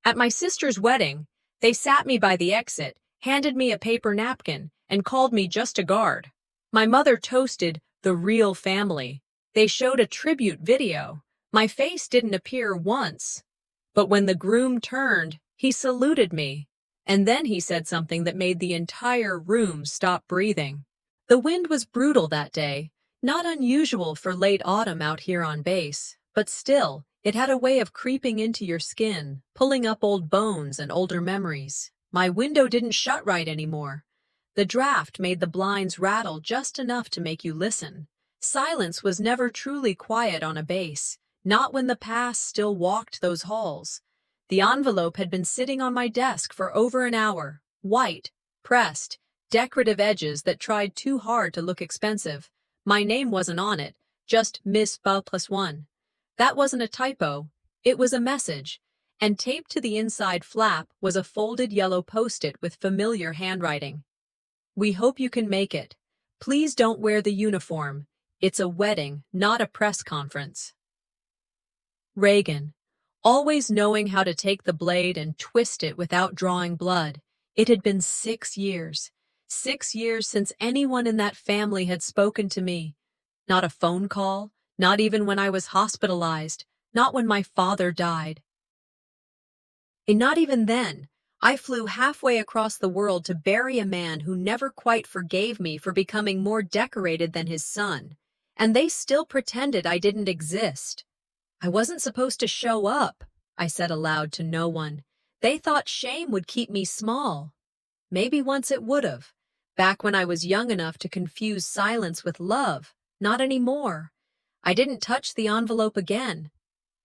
At my sister's wedding, they sat me by the exit, handed me a paper napkin, and called me just a guard. My mother toasted the real family. They showed a tribute video. My face didn't appear once. But when the groom turned, he saluted me. And then he said something that made the entire room stop breathing. The wind was brutal that day, not unusual for late autumn out here on base, but still, it had a way of creeping into your skin, pulling up old bones and older memories. My window didn't shut right anymore. The draft made the blinds rattle just enough to make you listen. Silence was never truly quiet on a base, not when the past still walked those halls. The envelope had been sitting on my desk for over an hour, white, pressed, decorative edges that tried too hard to look expensive. My name wasn't on it, just Miss Bal+1. That wasn't a typo, it was a message, and taped to the inside flap was a folded yellow post-it with familiar handwriting. We hope you can make it. Please don't wear the uniform. It's a wedding, not a press conference. Reagan. Always knowing how to take the blade and twist it without drawing blood. It had been 6 years. 6 years since anyone in that family had spoken to me. Not a phone call, not even when I was hospitalized, not when my father died. And not even then. I flew halfway across the world to bury a man who never quite forgave me for becoming more decorated than his son. And they still pretended I didn't exist. I wasn't supposed to show up, I said aloud to no one. They thought shame would keep me small. Maybe once it would have, back when I was young enough to confuse silence with love. Not anymore. I didn't touch the envelope again.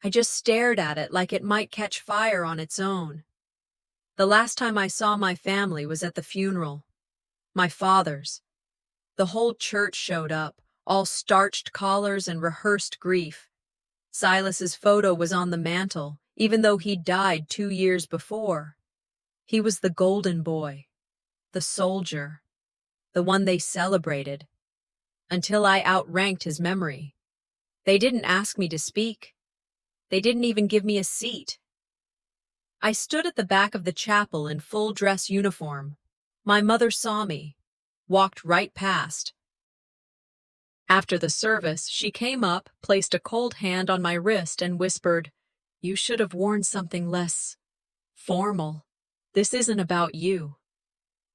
I just stared at it like it might catch fire on its own. The last time I saw my family was at the funeral. My father's. The whole church showed up, all starched collars and rehearsed grief. Silas's photo was on the mantel, even though he'd died 2 years before. He was the golden boy, the soldier, the one they celebrated, until I outranked his memory. They didn't ask me to speak. They didn't even give me a seat. I stood at the back of the chapel in full dress uniform. My mother saw me, walked right past. After the service, she came up, placed a cold hand on my wrist, and whispered, "You should have worn something less formal. This isn't about you."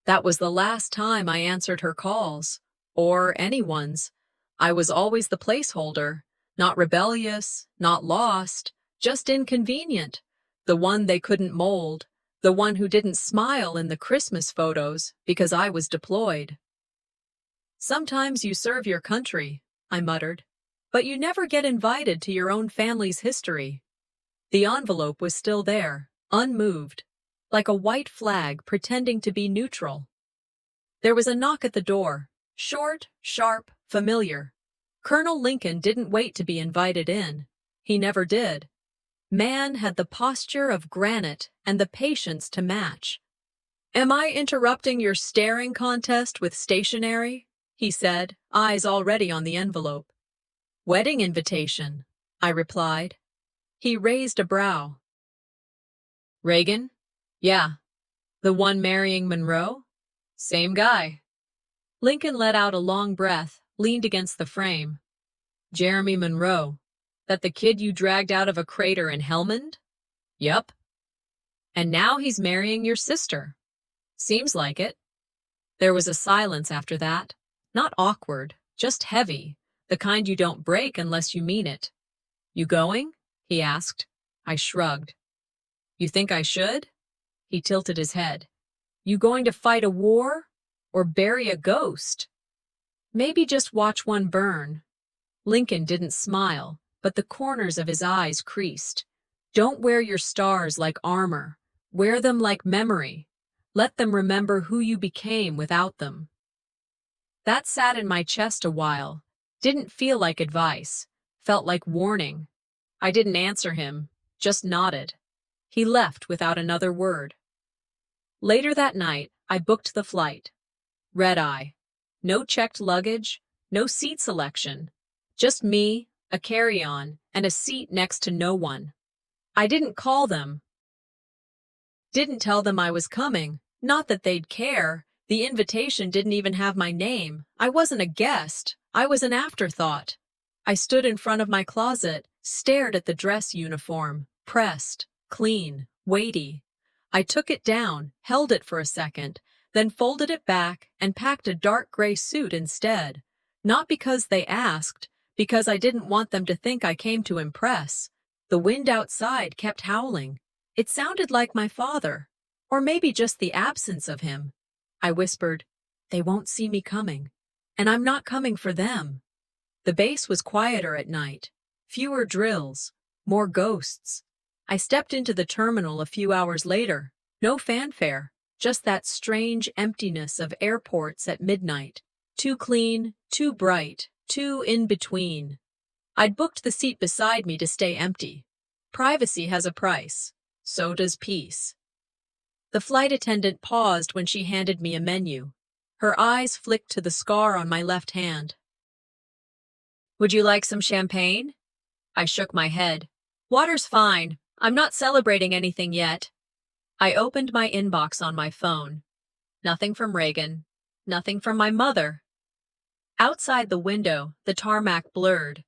That was the last time I answered her calls, or anyone's. I was always the placeholder, not rebellious, not lost, just inconvenient. The one they couldn't mold, the one who didn't smile in the Christmas photos because I was deployed. "Sometimes you serve your country," I muttered, "but you never get invited to your own family's history." The envelope was still there, unmoved, like a white flag pretending to be neutral. There was a knock at the door, short, sharp, familiar. Colonel Lincoln didn't wait to be invited in. He never did. Man had the posture of granite and the patience to match. "Am I interrupting your staring contest with stationery?" he said, eyes already on the envelope. "Wedding invitation," I replied. He raised a brow. "Reagan? Yeah. The one marrying Monroe? Same guy." Lincoln let out a long breath, leaned against the frame. "Jeremy Monroe. That the kid you dragged out of a crater in Helmand?" "Yup." "And now he's marrying your sister." "Seems like it." There was a silence after that. Not awkward, just heavy, the kind you don't break unless you mean it. "You going?" he asked. I shrugged. "You think I should?" He tilted his head. "You going to fight a war? Or bury a ghost?" "Maybe just watch one burn." Lincoln didn't smile, but the corners of his eyes creased. "Don't wear your stars like armor. Wear them like memory. Let them remember who you became without them." That sat in my chest a while. Didn't feel like advice. Felt like warning. I didn't answer him, just nodded. He left without another word. Later that night, I booked the flight. Red eye. No checked luggage, no seat selection. Just me, a carry-on, and a seat next to no one. I didn't call them. Didn't tell them I was coming. Not that they'd care. The invitation didn't even have my name. I wasn't a guest. I was an afterthought. I stood in front of my closet, stared at the dress uniform. Pressed, clean, weighty. I took it down, held it for a second, then folded it back and packed a dark gray suit instead. Not because they asked, because I didn't want them to think I came to impress. The wind outside kept howling. It sounded like my father, or maybe just the absence of him. I whispered, "They won't see me coming, and I'm not coming for them." The base was quieter at night, fewer drills, more ghosts. I stepped into the terminal a few hours later. No fanfare, just that strange emptiness of airports at midnight. Too clean, too bright, too in between. I'd booked the seat beside me to stay empty. Privacy has a price. So does peace. The flight attendant paused when she handed me a menu. Her eyes flicked to the scar on my left hand. "Would you like some champagne?" I shook my head. "Water's fine. I'm not celebrating anything yet." I opened my inbox on my phone. Nothing from Reagan. Nothing from my mother. Outside the window, the tarmac blurred,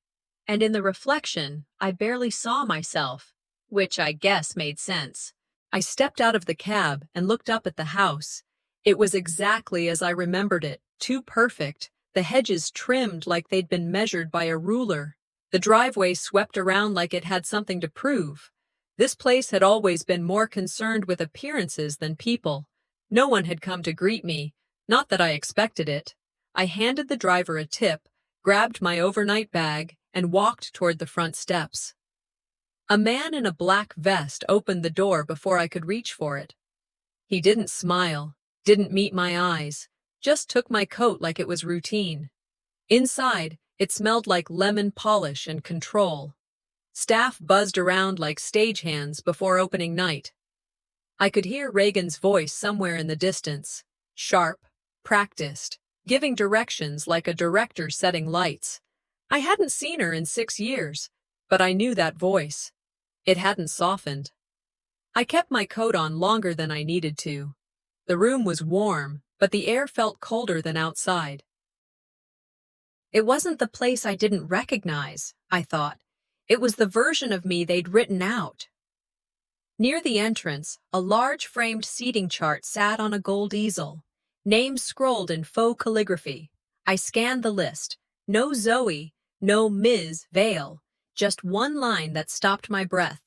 and in the reflection, I barely saw myself, which I guess made sense. I stepped out of the cab and looked up at the house. It was exactly as I remembered it, too perfect, the hedges trimmed like they'd been measured by a ruler, the driveway swept around like it had something to prove. This place had always been more concerned with appearances than people. No one had come to greet me, not that I expected it. I handed the driver a tip, grabbed my overnight bag, and walked toward the front steps. A man in a black vest opened the door before I could reach for it. He didn't smile, didn't meet my eyes, just took my coat like it was routine. Inside, it smelled like lemon polish and control. Staff buzzed around like stagehands before opening night. I could hear Reagan's voice somewhere in the distance, sharp, practiced, giving directions like a director setting lights. I hadn't seen her in 6 years, but I knew that voice. It hadn't softened. I kept my coat on longer than I needed to. The room was warm, but the air felt colder than outside. It wasn't the place I didn't recognize, I thought. It was the version of me they'd written out. Near the entrance, a large framed seating chart sat on a gold easel. Names scrolled in faux calligraphy. I scanned the list. No Zoe, no Ms. Vale. Just one line that stopped my breath.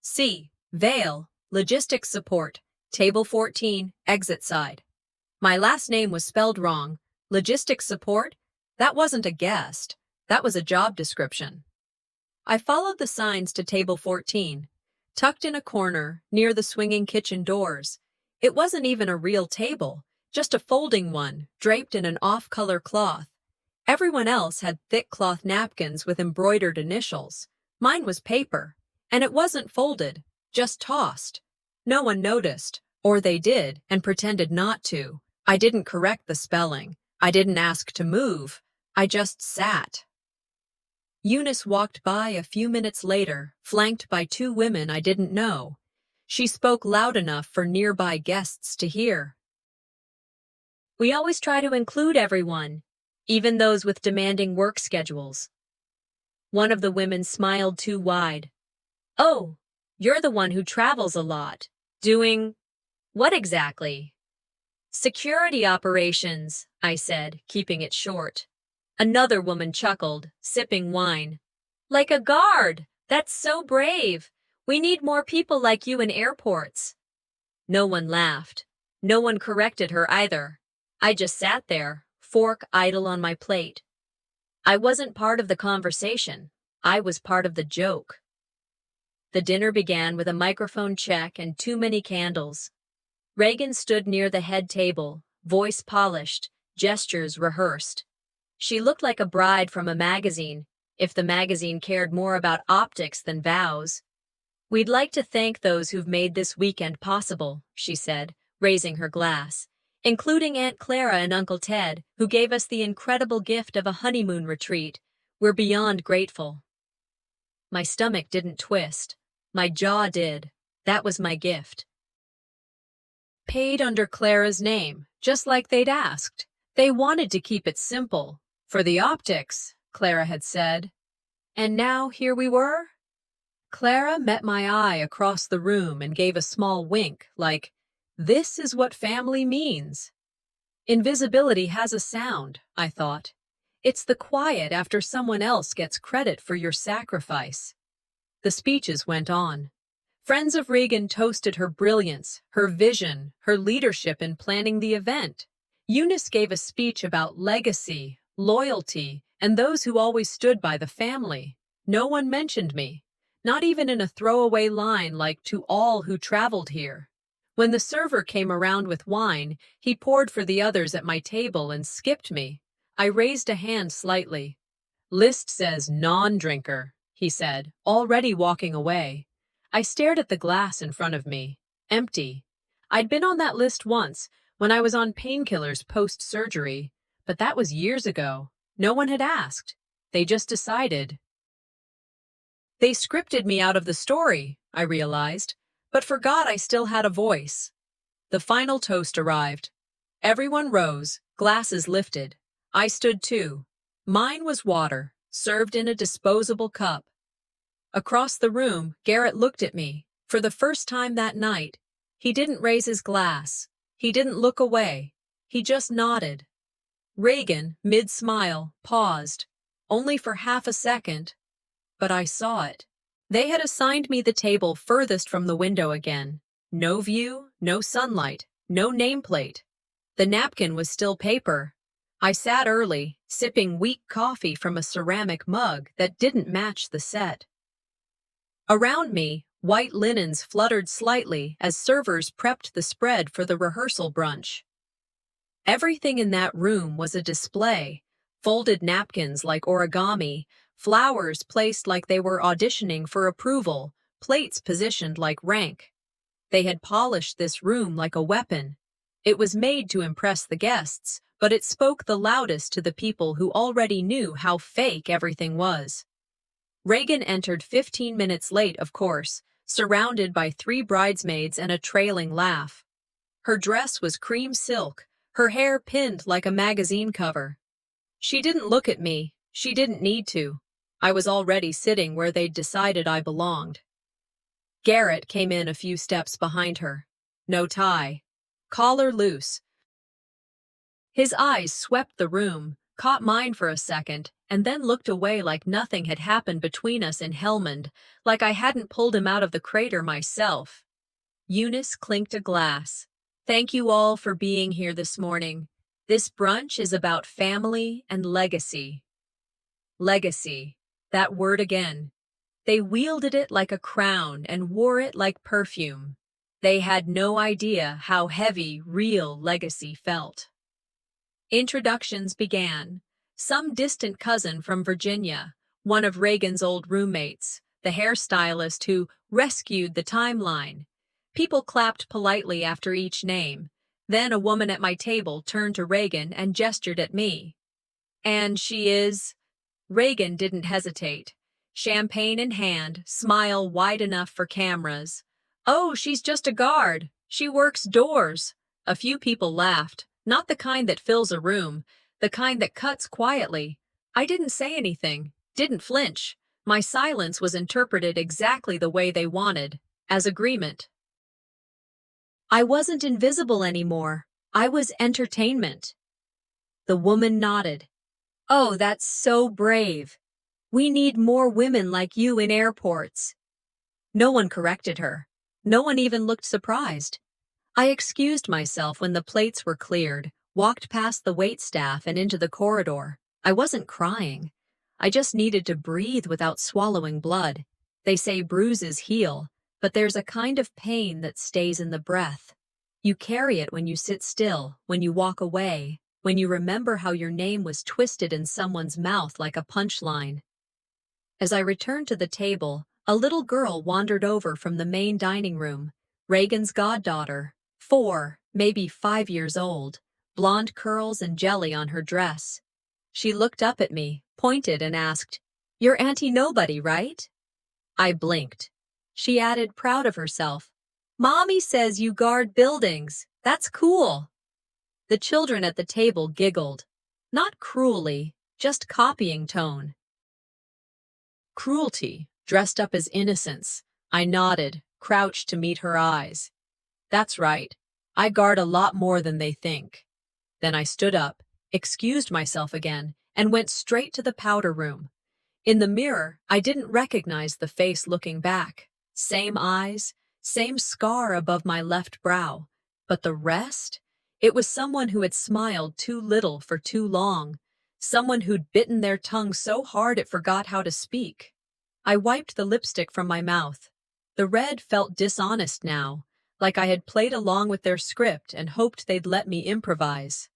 C. Vale, Logistics Support, Table 14, Exit Side. My last name was spelled wrong. Logistics Support? That wasn't a guest. That was a job description. I followed the signs to Table 14, tucked in a corner near the swinging kitchen doors. It wasn't even a real table, just a folding one, draped in an off-color cloth. Everyone else had thick cloth napkins with embroidered initials. Mine was paper, and it wasn't folded, just tossed. No one noticed, or they did and pretended not to. I didn't correct the spelling. I didn't ask to move. I just sat. Eunice walked by a few minutes later, flanked by 2 women I didn't know. She spoke loud enough for nearby guests to hear. "We always try to include everyone, even those with demanding work schedules." One of the women smiled too wide. "Oh, you're the one who travels a lot. Doing what exactly?" "Security operations," I said, keeping it short. Another woman chuckled, sipping wine. "Like a guard! That's so brave! We need more people like you in airports." No one laughed. No one corrected her either. I just sat there, fork idle on my plate. I wasn't part of the conversation. I was part of the joke. The dinner began with a microphone check and too many candles. Reagan stood near the head table, voice polished, gestures rehearsed. She looked like a bride from a magazine, if the magazine cared more about optics than vows. "We'd like to thank those who've made this weekend possible," she said, raising her glass, "including Aunt Clara and Uncle Ted, who gave us the incredible gift of a honeymoon retreat. We're beyond grateful." My stomach didn't twist. My jaw did. That was my gift. Paid under Clara's name, just like they'd asked. They wanted to keep it simple. For the optics, Clara had said. And now here we were? Clara met my eye across the room and gave a small wink, like, this is what family means. Invisibility has a sound, I thought. It's the quiet after someone else gets credit for your sacrifice. The speeches went on. Friends of Regan toasted her brilliance, her vision, her leadership in planning the event. Eunice gave a speech about legacy, loyalty, and those who always stood by the family. No one mentioned me, not even in a throwaway line like "to all who traveled here." When the server came around with wine, he poured for the others at my table and skipped me. I raised a hand slightly. "List says non-drinker," he said, already walking away. I stared at the glass in front of me. Empty. I'd been on that list once, when I was on painkillers post-surgery, but that was years ago. No one had asked. They just decided. They scripted me out of the story, I realized, but forgot I still had a voice. The final toast arrived. Everyone rose, glasses lifted. I stood too. Mine was water, served in a disposable cup. Across the room, Garrett looked at me. For the first time that night, he didn't raise his glass. He didn't look away. He just nodded. Regan, mid-smile, paused. Only for half a second. But I saw it. They had assigned me the table furthest from the window again. No view, no sunlight, no nameplate. The napkin was still paper. I sat early, sipping weak coffee from a ceramic mug that didn't match the set. Around me, white linens fluttered slightly as servers prepped the spread for the rehearsal brunch. Everything in that room was a display. Folded napkins like origami, flowers placed like they were auditioning for approval, plates positioned like rank. They had polished this room like a weapon. It was made to impress the guests, but it spoke the loudest to the people who already knew how fake everything was. Regan entered 15 minutes late, of course, surrounded by 3 bridesmaids and a trailing laugh. Her dress was cream silk, her hair pinned like a magazine cover. She didn't look at me. She didn't need to. I was already sitting where they'd decided I belonged. Garrett came in a few steps behind her. No tie. Collar loose. His eyes swept the room, caught mine for a second, and then looked away like nothing had happened between us in Helmand, like I hadn't pulled him out of the crater myself. Eunice clinked a glass. Thank you all for being here this morning. This brunch is about family and legacy. Legacy. That word again. They wielded it like a crown and wore it like perfume. They had no idea how heavy real legacy felt. Introductions began. Some distant cousin from Virginia, one of Regan's old roommates, the hairstylist who rescued the timeline. People clapped politely after each name. Then a woman at my table turned to Regan and gestured at me. And she is? Regan didn't hesitate. Champagne in hand, smile wide enough for cameras. Oh, she's just a guard. She works doors. A few people laughed, not the kind that fills a room, the kind that cuts quietly. I didn't say anything, didn't flinch. My silence was interpreted exactly the way they wanted, as agreement. I wasn't invisible anymore. I was entertainment. The woman nodded. Oh, that's so brave. We need more women like you in airports. No one corrected her. No one even looked surprised. I excused myself when the plates were cleared, walked past the waitstaff and into the corridor. I wasn't crying. I just needed to breathe without swallowing blood. They say bruises heal, but there's a kind of pain that stays in the breath. You carry it when you sit still, when you walk away, when you remember how your name was twisted in someone's mouth like a punchline. As I returned to the table, a little girl wandered over from the main dining room, Regan's goddaughter, 4, maybe 5 years old, blonde curls and jelly on her dress. She looked up at me, pointed, and asked, "You're Auntie Nobody, right?" I blinked. She added, proud of herself, Mommy says you guard buildings. That's cool. The children at the table giggled. Not cruelly, just copying tone. Cruelty, dressed up as innocence. I nodded, crouched to meet her eyes. That's right. I guard a lot more than they think. Then I stood up, excused myself again, and went straight to the powder room. In the mirror, I didn't recognize the face looking back. Same eyes, same scar above my left brow. But the rest? It was someone who had smiled too little for too long. Someone who'd bitten their tongue so hard it forgot how to speak. I wiped the lipstick from my mouth. The red felt dishonest now, like I had played along with their script and hoped they'd let me improvise.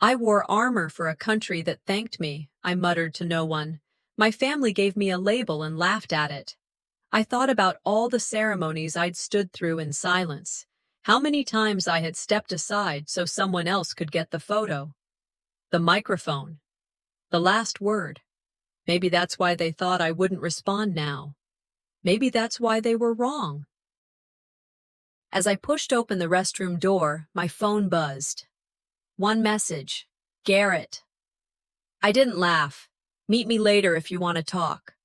I wore armor for a country that thanked me, I muttered to no one. My family gave me a label and laughed at it. I thought about all the ceremonies I'd stood through in silence, how many times I had stepped aside so someone else could get the photo. The microphone. The last word. Maybe that's why they thought I wouldn't respond now. Maybe that's why they were wrong. As I pushed open the restroom door, my phone buzzed. One message. Garrett. I didn't laugh. Meet me later if you want to talk.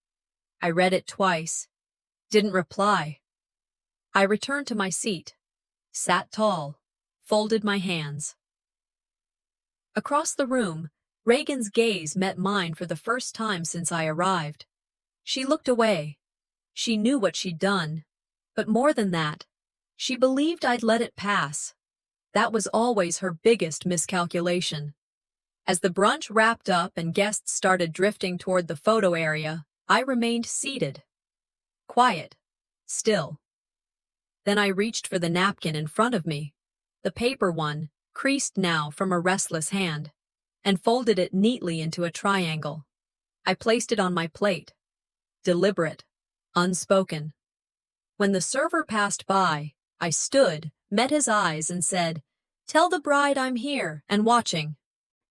I read it twice. Didn't reply. I returned to my seat. Sat tall. Folded my hands. Across the room, Reagan's gaze met mine for the first time since I arrived. She looked away. She knew what she'd done. But more than that, she believed I'd let it pass. That was always her biggest miscalculation. As the brunch wrapped up and guests started drifting toward the photo area, I remained seated. Quiet. Still. Then I reached for the napkin in front of me, the paper one, creased now from a restless hand, and folded it neatly into a triangle. I placed it on my plate. Deliberate. Unspoken. When the server passed by, I stood, met his eyes, and said, "Tell the bride I'm here and watching."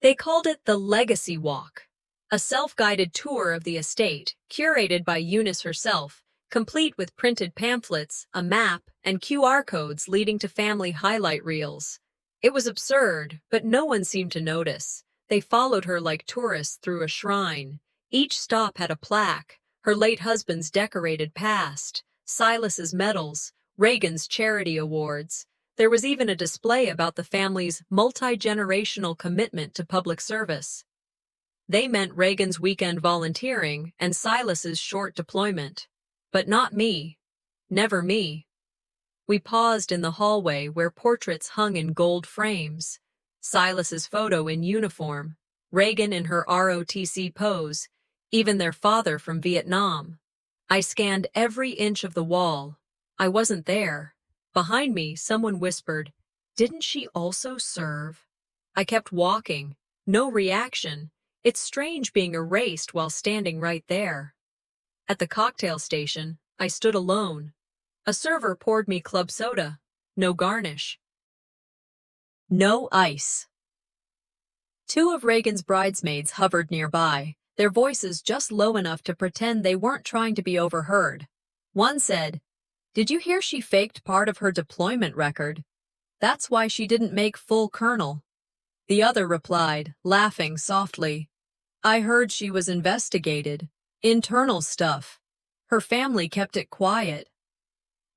They called it the Legacy Walk, a self-guided tour of the estate, curated by Eunice herself, complete with printed pamphlets, a map, and QR codes leading to family highlight reels. It was absurd, but no one seemed to notice. They followed her like tourists through a shrine. Each stop had a plaque, her late husband's decorated past, Silas's medals, Reagan's charity awards. There was even a display about the family's multi-generational commitment to public service. They meant Reagan's weekend volunteering and Silas's short deployment. But not me. Never me. We paused in the hallway where portraits hung in gold frames. Silas's photo in uniform, Reagan in her ROTC pose, even their father from Vietnam. I scanned every inch of the wall. I wasn't there. Behind me, someone whispered, "Didn't she also serve?" I kept walking. No reaction. It's strange being erased while standing right there. At the cocktail station, I stood alone. A server poured me club soda. No garnish. No ice. Two of Reagan's bridesmaids hovered nearby, their voices just low enough to pretend they weren't trying to be overheard. One said, "Did you hear she faked part of her deployment record? That's why she didn't make full colonel." The other replied, laughing softly, "I heard she was investigated. Internal stuff. Her family kept it quiet."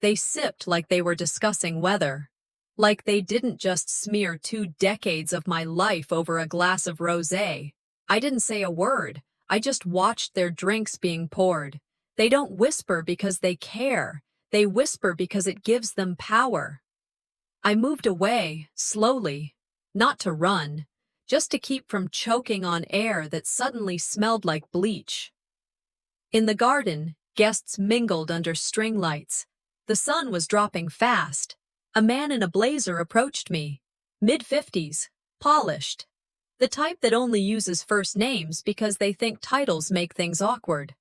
They sipped like they were discussing weather. Like they didn't just smear 2 decades of my life over a glass of rosé. I didn't say a word. I just watched their drinks being poured. They don't whisper because they care. They whisper because it gives them power. I moved away, slowly. Not to run. Just to keep from choking on air that suddenly smelled like bleach. In the garden, guests mingled under string lights. The sun was dropping fast. A man in a blazer approached me. Mid-50s, polished. The type that only uses first names because they think titles make things awkward.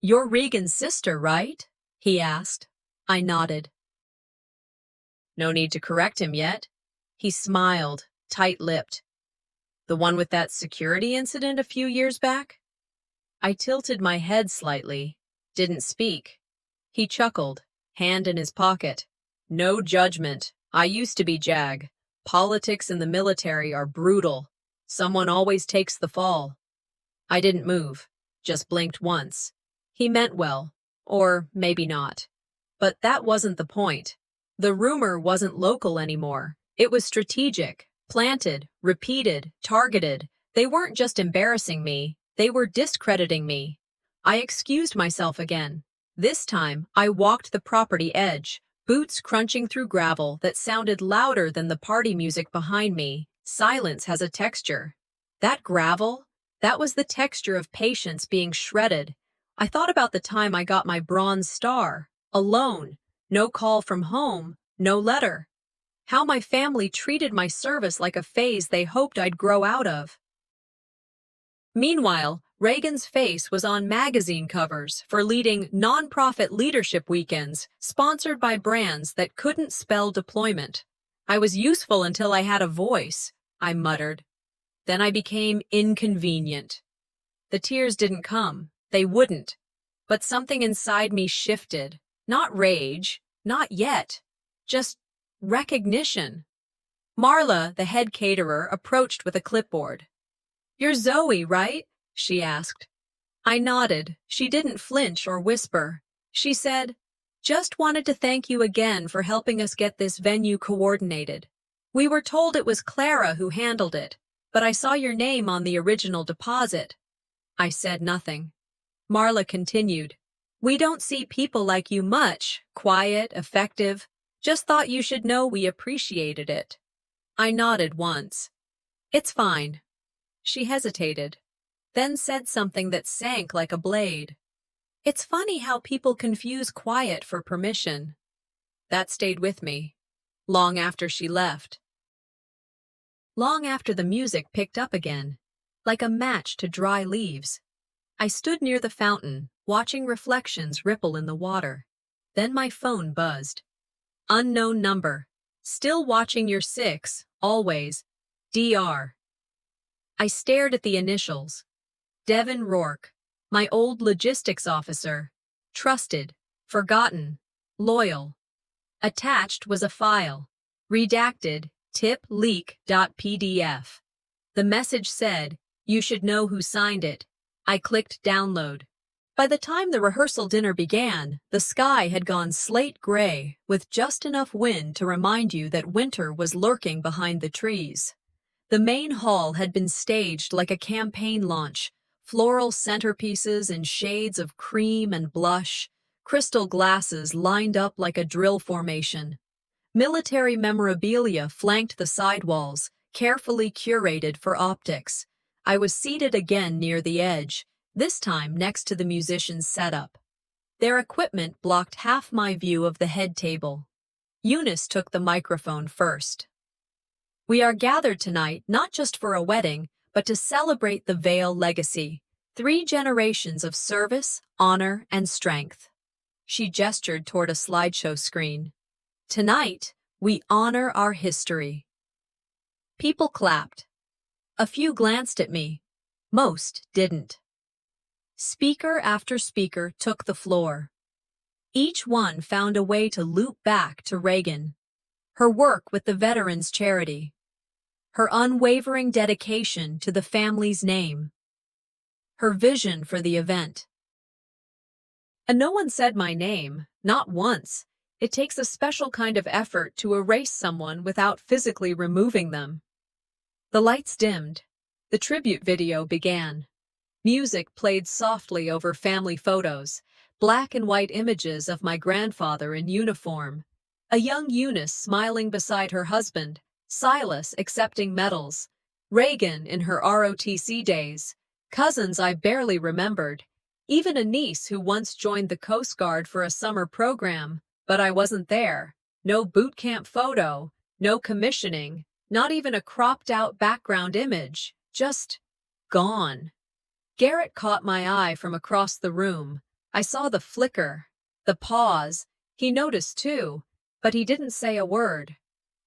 "You're Regan's sister, right?" he asked. I nodded. "No need to correct him yet." He smiled, tight-lipped. "The one with that security incident a few years back?" I tilted my head slightly, didn't speak. He chuckled, hand in his pocket. No judgment. I used to be JAG. Politics and the military are brutal. Someone always takes the fall. I didn't move, just blinked once. He meant well, or maybe not. But that wasn't the point. The rumor wasn't local anymore. It was strategic, planted, repeated, targeted. They weren't just embarrassing me, they were discrediting me. I excused myself again. This time, I walked the property edge, boots crunching through gravel that sounded louder than the party music behind me. Silence has a texture. That gravel? That was the texture of patience being shredded. I thought about the time I got my bronze star, alone, no call from home, no letter. How my family treated my service like a phase they hoped I'd grow out of. Meanwhile, Reagan's face was on magazine covers for leading nonprofit leadership weekends sponsored by brands that couldn't spell deployment. I was useful until I had a voice, I muttered. Then I became inconvenient. The tears didn't come. They wouldn't. But something inside me shifted. Not rage, not yet. Just recognition. Marla, the head caterer, approached with a clipboard. "You're Zoe, right?" she asked. I nodded. She didn't flinch or whisper. She said, "Just wanted to thank you again for helping us get this venue coordinated. We were told it was Clara who handled it, but I saw your name on the original deposit." I said nothing. Marla continued, "We don't see people like you much, quiet, effective. Just thought you should know we appreciated it." I nodded once. "It's fine." She hesitated, then said something that sank like a blade. "It's funny how people confuse quiet for permission." That stayed with me, long after she left. Long after the music picked up again, like a match to dry leaves. I stood near the fountain, watching reflections ripple in the water. Then my phone buzzed. Unknown number. "Still watching your 6, always. DR." I stared at the initials. Devin Rourke, my old logistics officer. Trusted, forgotten, loyal. Attached was a file. Redacted, tipleak.pdf. The message said, "You should know who signed it." I clicked download. By the time the rehearsal dinner began, the sky had gone slate gray, with just enough wind to remind you that winter was lurking behind the trees. The main hall had been staged like a campaign launch, floral centerpieces in shades of cream and blush, crystal glasses lined up like a drill formation. Military memorabilia flanked the sidewalls, carefully curated for optics. I was seated again near the edge, this time next to the musicians' setup. Their equipment blocked half my view of the head table. Eunice took the microphone first. "We are gathered tonight not just for a wedding, but to celebrate the Vale legacy. 3 generations of service, honor, and strength." She gestured toward a slideshow screen. "Tonight, we honor our history." People clapped. A few glanced at me. Most didn't. Speaker after speaker took the floor. Each one found a way to loop back to Reagan, her work with the Veterans Charity, her unwavering dedication to the family's name, her vision for the event. And no one said my name, not once. It takes a special kind of effort to erase someone without physically removing them. The lights dimmed. The tribute video began. Music played softly over family photos, black and white images of my grandfather in uniform, a young Eunice smiling beside her husband, Silas accepting medals, Reagan in her ROTC days, cousins I barely remembered, even a niece who once joined the Coast Guard for a summer program, but I wasn't there. No boot camp photo, no commissioning, not even a cropped-out background image, just gone. Garrett caught my eye from across the room. I saw the flicker, the pause. He noticed too, but he didn't say a word.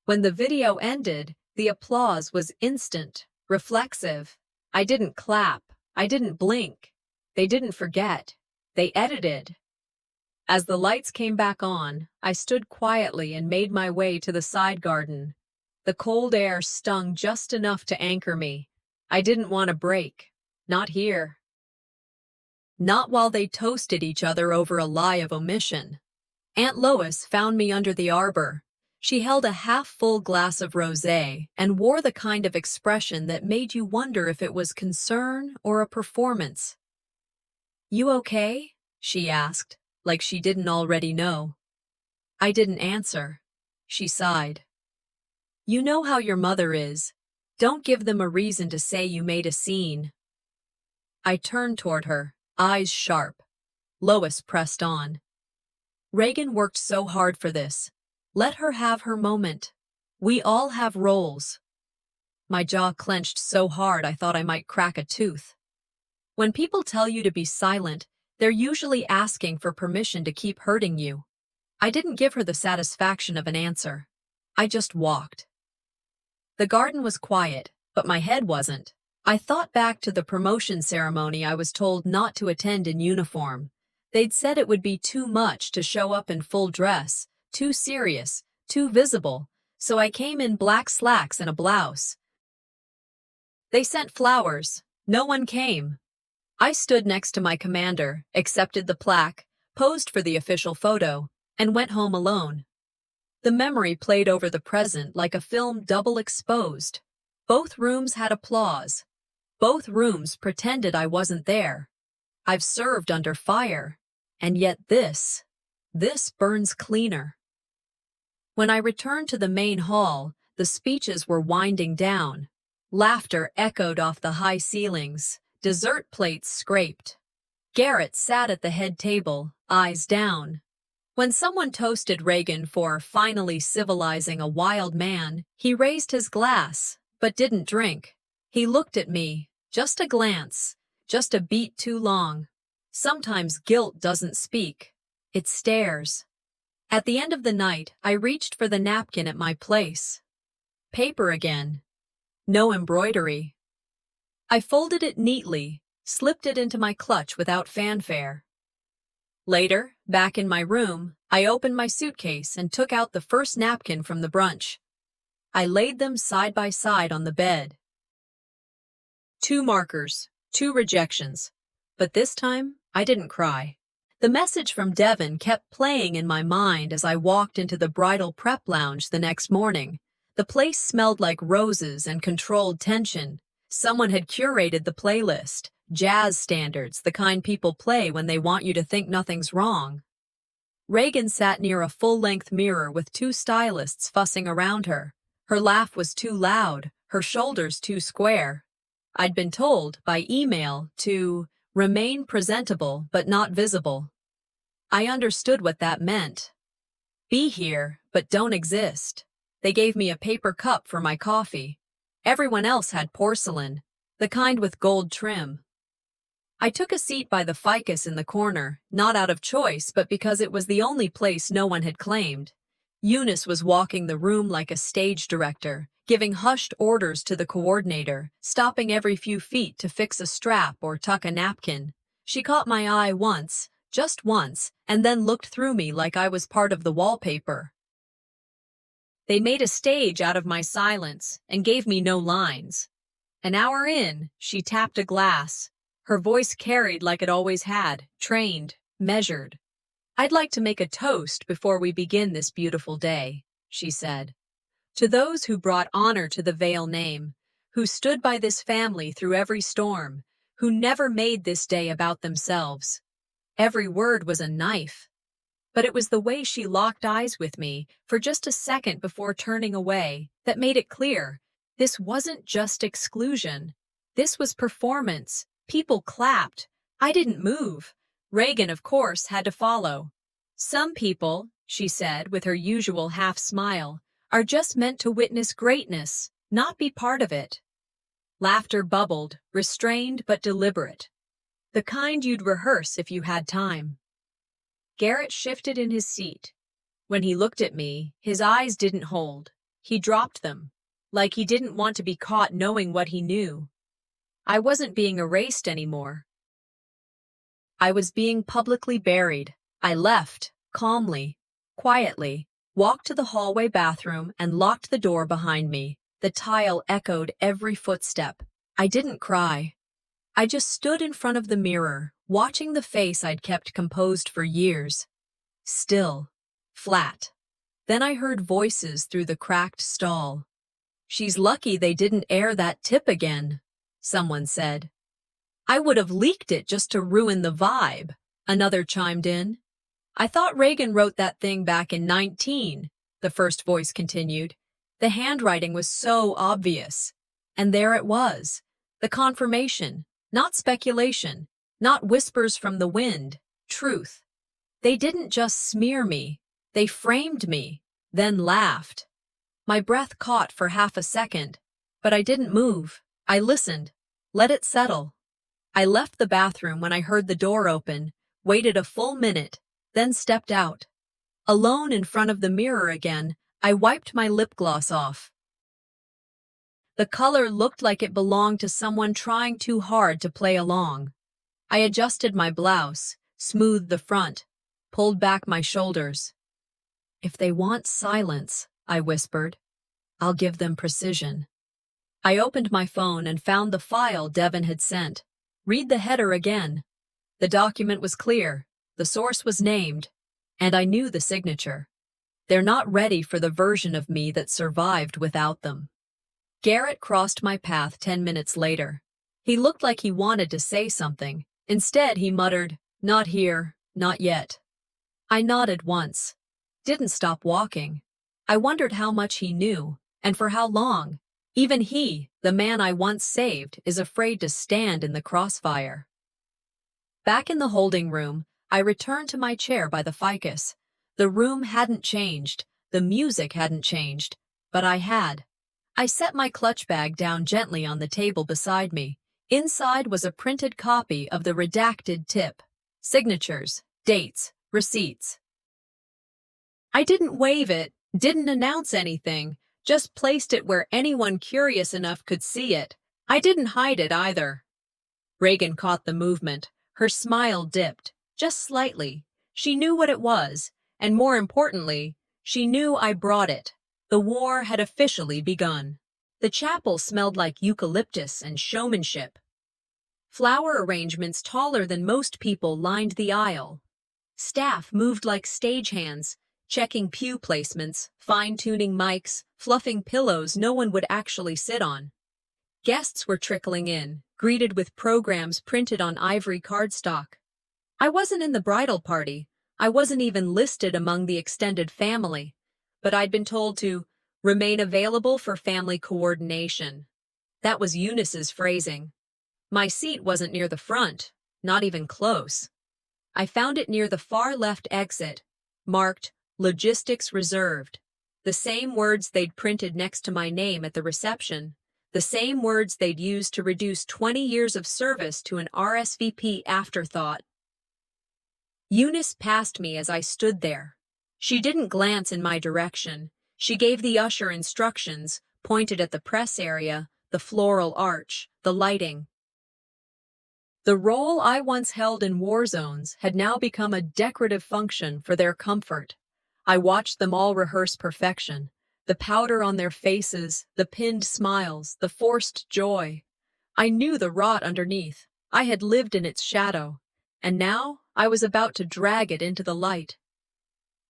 When the video ended, the applause was instant, reflexive. I didn't clap. I didn't blink. They didn't forget. They edited. As the lights came back on, I stood quietly and made my way to the side garden. The cold air stung just enough to anchor me. I didn't want to break. Not here. Not while they toasted each other over a lie of omission. Aunt Lois found me under the arbor. She held a half-full glass of rosé and wore the kind of expression that made you wonder if it was concern or a performance. "You okay?" she asked, like she didn't already know. I didn't answer. She sighed. "You know how your mother is. Don't give them a reason to say you made a scene." I turned toward her, eyes sharp. Lois pressed on. "Reagan worked so hard for this. Let her have her moment. We all have roles." My jaw clenched so hard I thought I might crack a tooth. When people tell you to be silent, they're usually asking for permission to keep hurting you. I didn't give her the satisfaction of an answer. I just walked. The garden was quiet, but my head wasn't. I thought back to the promotion ceremony I was told not to attend in uniform. They'd said it would be too much to show up in full dress, too serious, too visible, so I came in black slacks and a blouse. They sent flowers. No one came. I stood next to my commander, accepted the plaque, posed for the official photo, and went home alone. The memory played over the present like a film double exposed. Both rooms had applause. Both rooms pretended I wasn't there. I've served under fire, and yet this burns cleaner. When I returned to the main hall, the speeches were winding down. Laughter echoed off the high ceilings. Dessert plates scraped. Garrett sat at the head table, eyes down. When someone toasted Reagan for finally civilizing a wild man, he raised his glass, but didn't drink. He looked at me, just a glance, just a beat too long. Sometimes guilt doesn't speak. It stares. At the end of the night, I reached for the napkin at my place. Paper again. No embroidery. I folded it neatly, slipped it into my clutch without fanfare. Later, back in my room, I opened my suitcase and took out the first napkin from the brunch. I laid them side by side on the bed. 2 markers, 2 rejections. But this time, I didn't cry. The message from Devon kept playing in my mind as I walked into the bridal prep lounge the next morning. The place smelled like roses and controlled tension. Someone had curated the playlist, jazz standards, the kind people play when they want you to think nothing's wrong. Reagan sat near a full-length mirror with 2 stylists fussing around her. Her laugh was too loud, her shoulders too square. I'd been told, by email, to remain presentable but not visible. I understood what that meant. Be here, but don't exist. They gave me a paper cup for my coffee. Everyone else had porcelain, the kind with gold trim. I took a seat by the ficus in the corner, not out of choice, but because it was the only place no one had claimed. Eunice was walking the room like a stage director, giving hushed orders to the coordinator, stopping every few feet to fix a strap or tuck a napkin. She caught my eye once, just once, and then looked through me like I was part of the wallpaper. They made a stage out of my silence and gave me no lines. An hour in, she tapped a glass. Her voice carried like it always had, trained, measured. "I'd like to make a toast before we begin this beautiful day," she said. "To those who brought honor to the Vale name, who stood by this family through every storm, who never made this day about themselves." Every word was a knife. But it was the way she locked eyes with me for just a second before turning away that made it clear. This wasn't just exclusion. This was performance. People clapped. I didn't move. Reagan, of course, had to follow. "Some people," she said with her usual half-smile, "are just meant to witness greatness, not be part of it." Laughter bubbled, restrained but deliberate. The kind you'd rehearse if you had time. Garrett shifted in his seat. When he looked at me, his eyes didn't hold. He dropped them, like he didn't want to be caught knowing what he knew. I wasn't being erased anymore. I was being publicly buried. I left, calmly, quietly, walked to the hallway bathroom and locked the door behind me. The tile echoed every footstep. I didn't cry. I just stood in front of the mirror, watching the face I'd kept composed for years. Still. Flat. Then I heard voices through the cracked stall. "She's lucky they didn't air that tip again," someone said. "I would have leaked it just to ruin the vibe," another chimed in. "I thought Reagan wrote that thing back in 19, the first voice continued. The handwriting was so obvious. And there it was. The confirmation, not speculation, not whispers from the wind, truth. They didn't just smear me, they framed me, then laughed. My breath caught for half a second, but I didn't move. I listened, let it settle. I left the bathroom when I heard the door open, waited a full minute, then stepped out. Alone in front of the mirror again, I wiped my lip gloss off. The color looked like it belonged to someone trying too hard to play along. I adjusted my blouse, smoothed the front, pulled back my shoulders. "If they want silence," I whispered, "I'll give them precision." I opened my phone and found the file Devin had sent. Read the header again. The document was clear, the source was named, and I knew the signature. They're not ready for the version of me that survived without them. Garrett crossed my path 10 minutes later. He looked like he wanted to say something. Instead, he muttered, "Not here, not yet." I nodded once. Didn't stop walking. I wondered how much he knew, and for how long. Even he, the man I once saved, is afraid to stand in the crossfire. Back in the holding room, I returned to my chair by the ficus. The room hadn't changed, the music hadn't changed, but I had. I set my clutch bag down gently on the table beside me. Inside was a printed copy of the redacted tip. Signatures, dates, receipts. I didn't wave it, didn't announce anything, just placed it where anyone curious enough could see it. I didn't hide it either. Reagan caught the movement. Her smile dipped, just slightly. She knew what it was, and more importantly, she knew I brought it. The war had officially begun. The chapel smelled like eucalyptus and showmanship. Flower arrangements taller than most people lined the aisle. Staff moved like stagehands, checking pew placements, fine-tuning mics, fluffing pillows no one would actually sit on. Guests were trickling in, greeted with programs printed on ivory cardstock. I wasn't in the bridal party. I wasn't even listed among the extended family, but I'd been told to remain available for family coordination. That was Eunice's phrasing. My seat wasn't near the front, not even close. I found it near the far left exit, marked "Logistics Reserved." The same words they'd printed next to my name at the reception, the same words they'd used to reduce 20 years of service to an RSVP afterthought. Eunice passed me as I stood there. She didn't glance in my direction. She gave the usher instructions, pointed at the press area, the floral arch, the lighting. The role I once held in war zones had now become a decorative function for their comfort. I watched them all rehearse perfection, the powder on their faces, the pinned smiles, the forced joy. I knew the rot underneath. I had lived in its shadow, and now I was about to drag it into the light.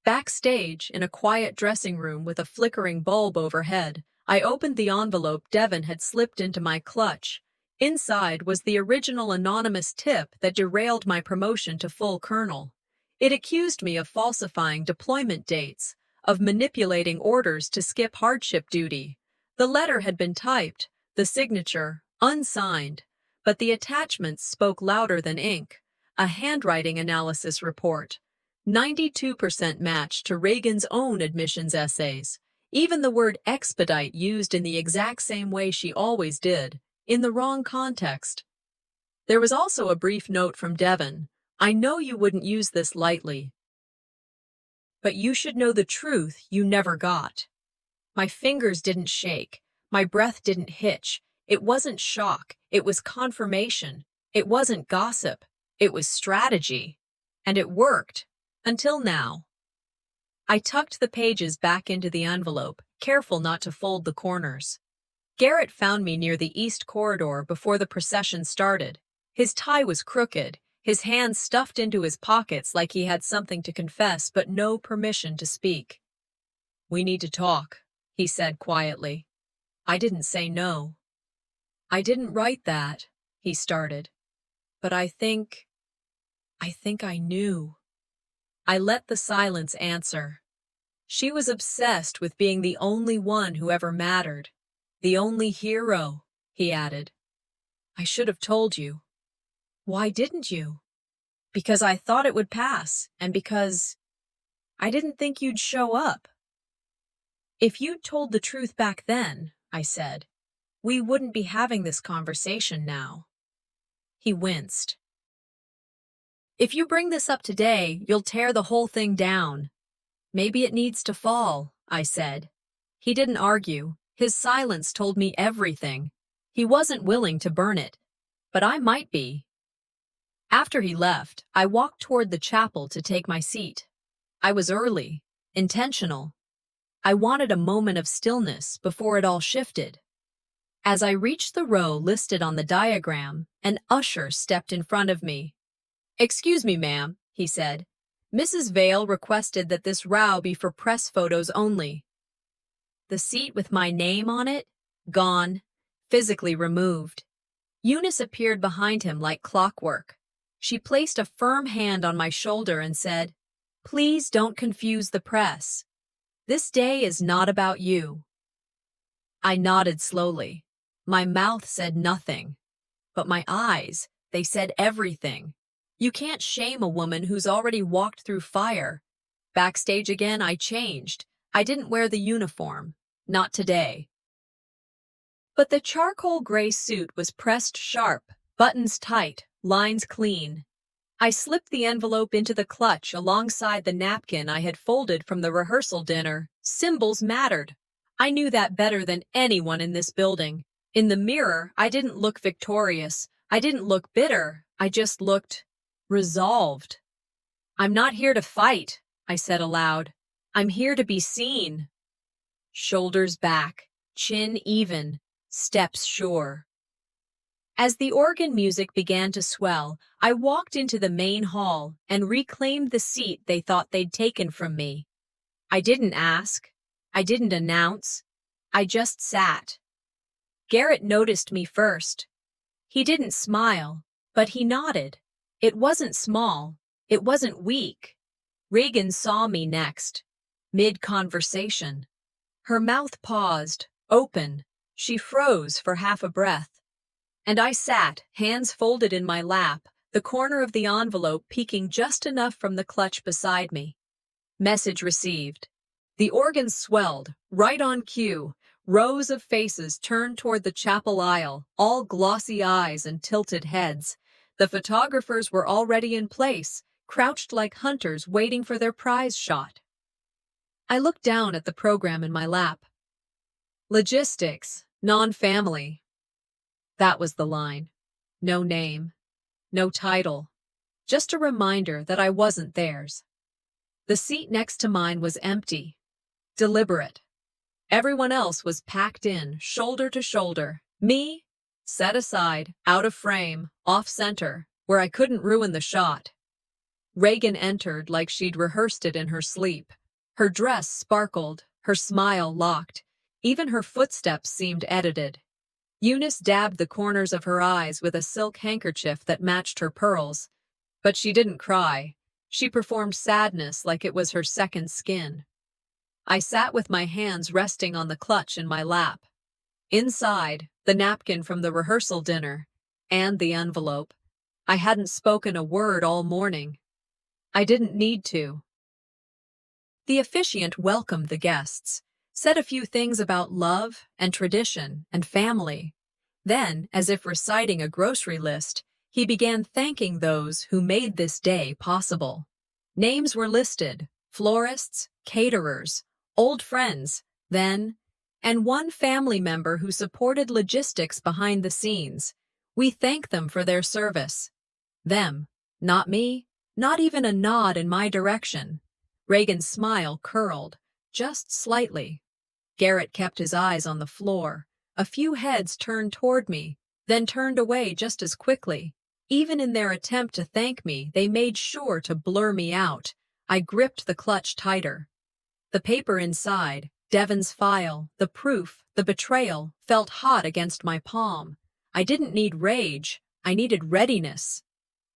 Backstage, in a quiet dressing room with a flickering bulb overhead, I opened the envelope Devin had slipped into my clutch. Inside was the original anonymous tip that derailed my promotion to full colonel. It accused me of falsifying deployment dates, of manipulating orders to skip hardship duty. The letter had been typed, the signature, unsigned, but the attachments spoke louder than ink. A handwriting analysis report. 92% match to Reagan's own admissions essays. Even the word expedite used in the exact same way she always did, in the wrong context. There was also a brief note from Devin. "I know you wouldn't use this lightly, but you should know the truth you never got." My fingers didn't shake. My breath didn't hitch. It wasn't shock. It was confirmation. It wasn't gossip. It was strategy. And it worked. Until now. I tucked the pages back into the envelope, careful not to fold the corners. Garrett found me near the east corridor before the procession started. His tie was crooked, his hands stuffed into his pockets like he had something to confess but no permission to speak. "We need to talk," he said quietly. I didn't say no. "I didn't write that," he started. "But I think I knew." I let the silence answer. She was obsessed with being the only one who ever mattered. "The only hero," he added. "I should have told you." "Why didn't you?" "Because I thought it would pass, and because I didn't think you'd show up." "If you'd told the truth back then," I said, "we wouldn't be having this conversation now." He winced. "If you bring this up today, you'll tear the whole thing down." "Maybe it needs to fall," I said. He didn't argue. His silence told me everything. He wasn't willing to burn it, but I might be. After he left, I walked toward the chapel to take my seat. I was early, intentional. I wanted a moment of stillness before it all shifted. As I reached the row listed on the diagram, an usher stepped in front of me. "Excuse me, ma'am," he said. "Mrs. Vale requested that this row be for press photos only." The seat with my name on it? Gone. Physically removed. Eunice appeared behind him like clockwork. She placed a firm hand on my shoulder and said, "Please don't confuse the press. This day is not about you." I nodded slowly. My mouth said nothing. But my eyes, they said everything. You can't shame a woman who's already walked through fire. Backstage again, I changed. I didn't wear the uniform. Not today. But the charcoal gray suit was pressed sharp, buttons tight, lines clean. I slipped the envelope into the clutch alongside the napkin I had folded from the rehearsal dinner. Symbols mattered. I knew that better than anyone in this building. In the mirror, I didn't look victorious. I didn't look bitter. I just looked resolved. "I'm not here to fight," I said aloud. "I'm here to be seen." Shoulders back, chin even, steps sure. As the organ music began to swell, I walked into the main hall and reclaimed the seat they thought they'd taken from me. I didn't ask. I didn't announce. I just sat. Garrett noticed me first. He didn't smile, but he nodded. It wasn't small. It wasn't weak. Reagan saw me next, mid-conversation. Her mouth paused, open. She froze for half a breath. And I sat, hands folded in my lap, the corner of the envelope peeking just enough from the clutch beside me. Message received. The organ swelled, right on cue. Rows of faces turned toward the chapel aisle, all glossy eyes and tilted heads. The photographers were already in place, crouched like hunters waiting for their prize shot. I looked down at the program in my lap. Logistics, non-family. That was the line. No name, no title, just a reminder that I wasn't theirs. The seat next to mine was empty, deliberate. Everyone else was packed in, shoulder to shoulder. Me, set aside, out of frame, off-center, where I couldn't ruin the shot. Reagan entered like she'd rehearsed it in her sleep. Her dress sparkled, her smile locked. Even her footsteps seemed edited. Eunice dabbed the corners of her eyes with a silk handkerchief that matched her pearls. But she didn't cry. She performed sadness like it was her second skin. I sat with my hands resting on the clutch in my lap. Inside, the napkin from the rehearsal dinner, and the envelope. I hadn't spoken a word all morning. I didn't need to. The officiant welcomed the guests, said a few things about love and tradition and family. Then, as if reciting a grocery list, he began thanking those who made this day possible. Names were listed: florists, caterers, old friends, then, and one family member who supported logistics behind the scenes. We thank them for their service. Them, not me, Not even a nod in my direction. Reagan's smile curled, just slightly. Garrett kept his eyes on the floor. A few heads turned toward me, then turned away just as quickly. Even in their attempt to thank me, they made sure to blur me out. I gripped the clutch tighter. The paper inside, Devon's file, the proof, the betrayal, felt hot against my palm. I didn't need rage. I needed readiness.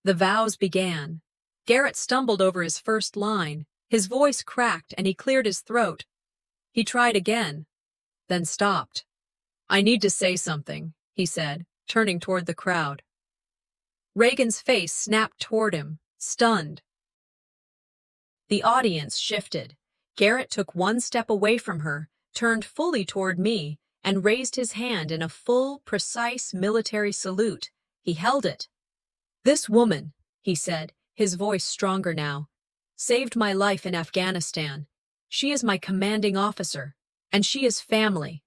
The vows began. Garrett stumbled over his first line. His voice cracked and he cleared his throat. He tried again, then stopped. "I need to say something," he said, turning toward the crowd. Reagan's face snapped toward him, stunned. The audience shifted. Garrett took one step away from her, turned fully toward me, and raised his hand in a full, precise military salute. He held it. "This woman," he said, his voice stronger now, "saved my life in Afghanistan. She is my commanding officer, and she is family."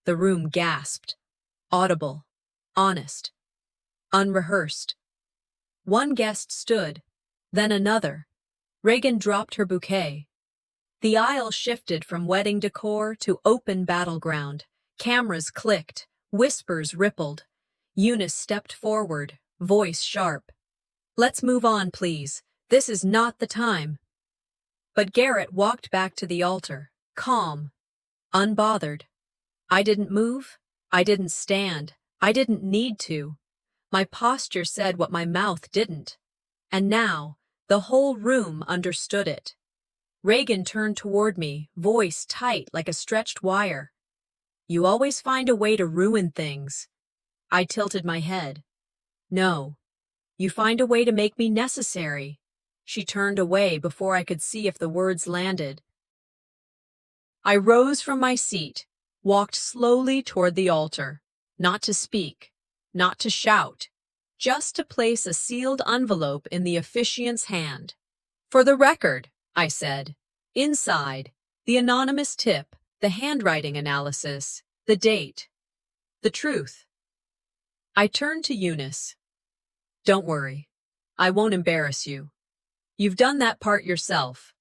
The room gasped. Audible, honest, unrehearsed. One guest stood, then another. Reagan dropped her bouquet. The aisle shifted from wedding decor to open battleground. Cameras clicked, whispers rippled. Eunice stepped forward, voice sharp. "Let's move on, please. This is not the time." But Garrett walked back to the altar, calm, unbothered. I didn't move. I didn't stand. I didn't need to. My posture said what my mouth didn't. And now, the whole room understood it. Reagan turned toward me, voice tight like a stretched wire. "You always find a way to ruin things." I tilted my head. "No. You find a way to make me necessary." She turned away before I could see if the words landed. I rose from my seat, walked slowly toward the altar, not to speak, not to shout, just to place a sealed envelope in the officiant's hand. "For the record," I said. Inside, the anonymous tip, the handwriting analysis, the date, the truth. I turned to Eunice. "Don't worry. I won't embarrass you. You've done that part yourself."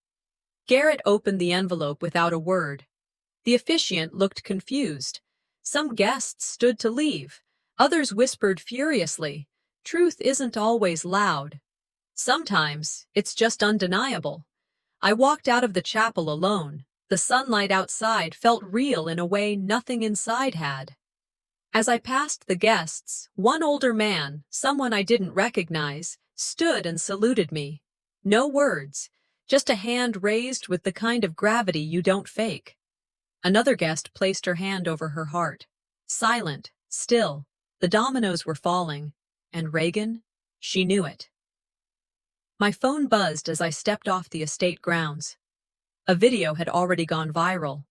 Garrett opened the envelope without a word. The officiant looked confused. Some guests stood to leave. Others whispered furiously. Truth isn't always loud. Sometimes it's just undeniable. I walked out of the chapel alone. The sunlight outside felt real in a way nothing inside had. As I passed the guests, one older man, someone I didn't recognize, stood and saluted me. No words, just a hand raised with the kind of gravity you don't fake. Another guest placed her hand over her heart. Silent, still, the dominoes were falling. And Reagan? She knew it. My phone buzzed as I stepped off the estate grounds. A video had already gone viral.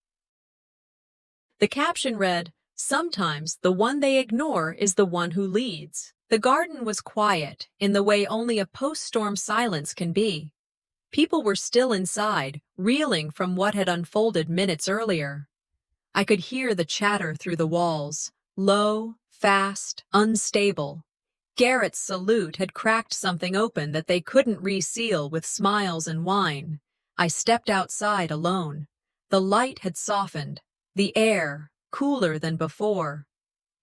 The caption read, "Sometimes the one they ignore is the one who leads." The garden was quiet, in the way only a post-storm silence can be. People were still inside, reeling from what had unfolded minutes earlier. I could hear the chatter through the walls, low, fast, unstable. Garrett's salute had cracked something open that they couldn't reseal with smiles and wine. I stepped outside alone. The light had softened, the air cooler than before.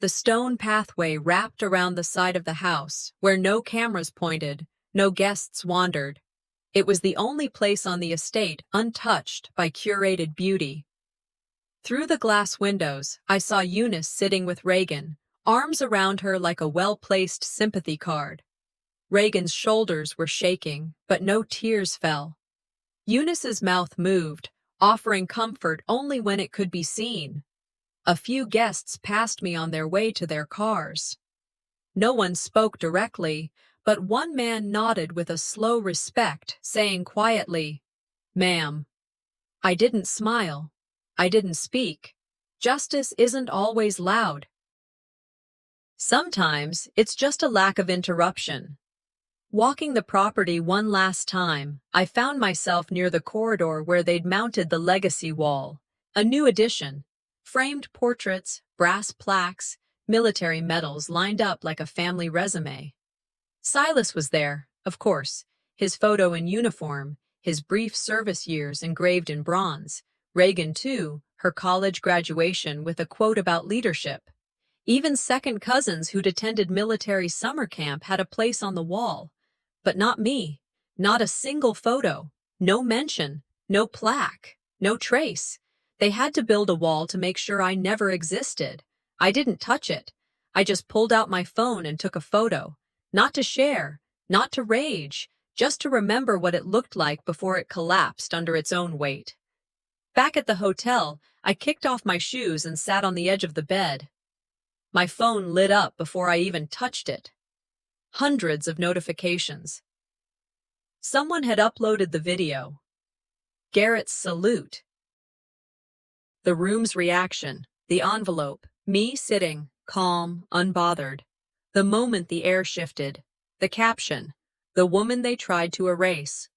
The stone pathway wrapped around the side of the house, where no cameras pointed, no guests wandered. It was the only place on the estate untouched by curated beauty. Through the glass windows, I saw Eunice sitting with Reagan, arms around her like a well-placed sympathy card. Reagan's shoulders were shaking, but no tears fell. Eunice's mouth moved, offering comfort only when it could be seen. A few guests passed me on their way to their cars. No one spoke directly, but one man nodded with a slow respect, saying quietly, "Ma'am." I didn't smile. I didn't speak. Justice isn't always loud. Sometimes it's just a lack of interruption. Walking the property one last time, I found myself near the corridor where they'd mounted the legacy wall, a new addition. Framed portraits, brass plaques, military medals lined up like a family resume. Silas was there, of course, His photo in uniform, his brief service years engraved in bronze. Reagan, too, her college graduation with a quote about leadership. Even second cousins who'd attended military summer camp had a place on the wall. But not me. Not a single photo. No mention. No plaque. No trace. They had to build a wall to make sure I never existed. I didn't touch it. I just pulled out my phone and took a photo. Not to share. Not to rage. Just to remember what it looked like before it collapsed under its own weight. Back at the hotel, I kicked off my shoes and sat on the edge of the bed. My phone lit up before I even touched it. Hundreds of notifications. Someone had uploaded the video. Garrett's salute. The room's reaction. The envelope. Me sitting, calm, unbothered. The moment the air shifted. The caption. The woman they tried to erase.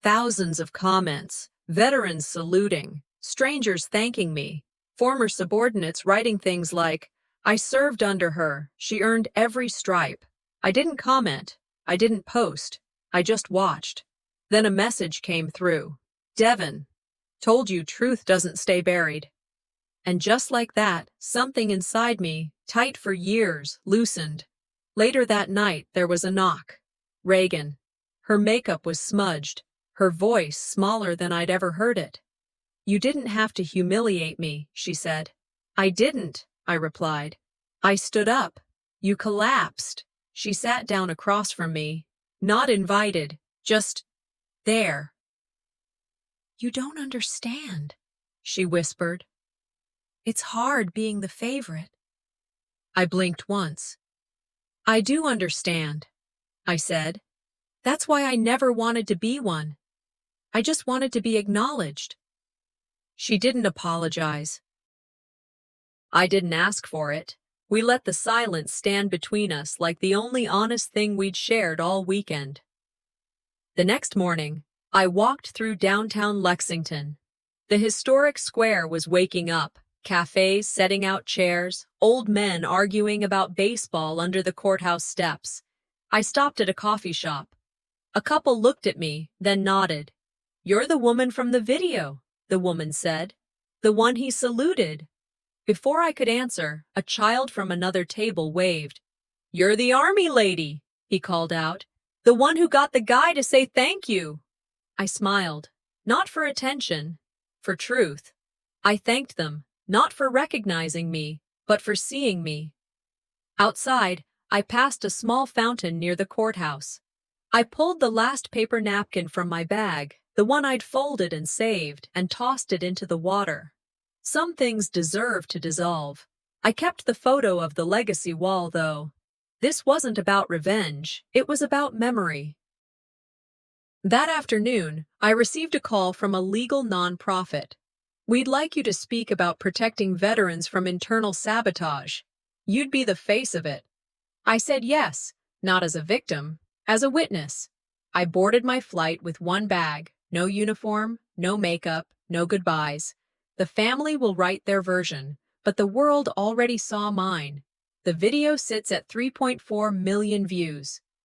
Thousands of comments. Veterans saluting. Strangers thanking me. Former subordinates writing things like, I served under her. She earned every stripe. I didn't comment. I didn't post. I just watched. Then a message came through. Devin. Told you truth doesn't stay buried. And just like that, something inside me, tight for years, loosened. Later that night, there was a knock. Reagan. Her makeup was smudged. Her voice smaller than I'd ever heard it. You didn't have to humiliate me, she said. I didn't, I replied. I stood up. You collapsed. She sat down across from me. Not invited, just there. You don't understand, she whispered. It's hard being the favorite. I blinked once. I do understand, I said. That's why I never wanted to be one. I just wanted to be acknowledged. She didn't apologize. I didn't ask for it. We let the silence stand between us like the only honest thing we'd shared all weekend. The next morning, I walked through downtown Lexington. The historic square was waking up, cafes setting out chairs, old men arguing about baseball under the courthouse steps. I stopped at a coffee shop. A couple looked at me, then nodded. You're the woman from the video, the woman said. The one he saluted. Before I could answer, a child from another table waved. You're the army lady, he called out. The one who got the guy to say thank you. I smiled. Not for attention, for truth. I thanked them, not for recognizing me, but for seeing me. Outside, I passed a small fountain near the courthouse. I pulled the last paper napkin from my bag, the one I'd folded and saved, and tossed it into the water. Some things deserve to dissolve. I kept the photo of the legacy wall, though. This wasn't about revenge, it was about memory. That afternoon, I received a call from a legal nonprofit. We'd like you to speak about protecting veterans from internal sabotage. You'd be the face of it. I said yes, not as a victim, as a witness. I boarded my flight with one bag, no uniform, no makeup, no goodbyes. The family will write their version, but the world already saw mine. The video sits at 3.4 million views.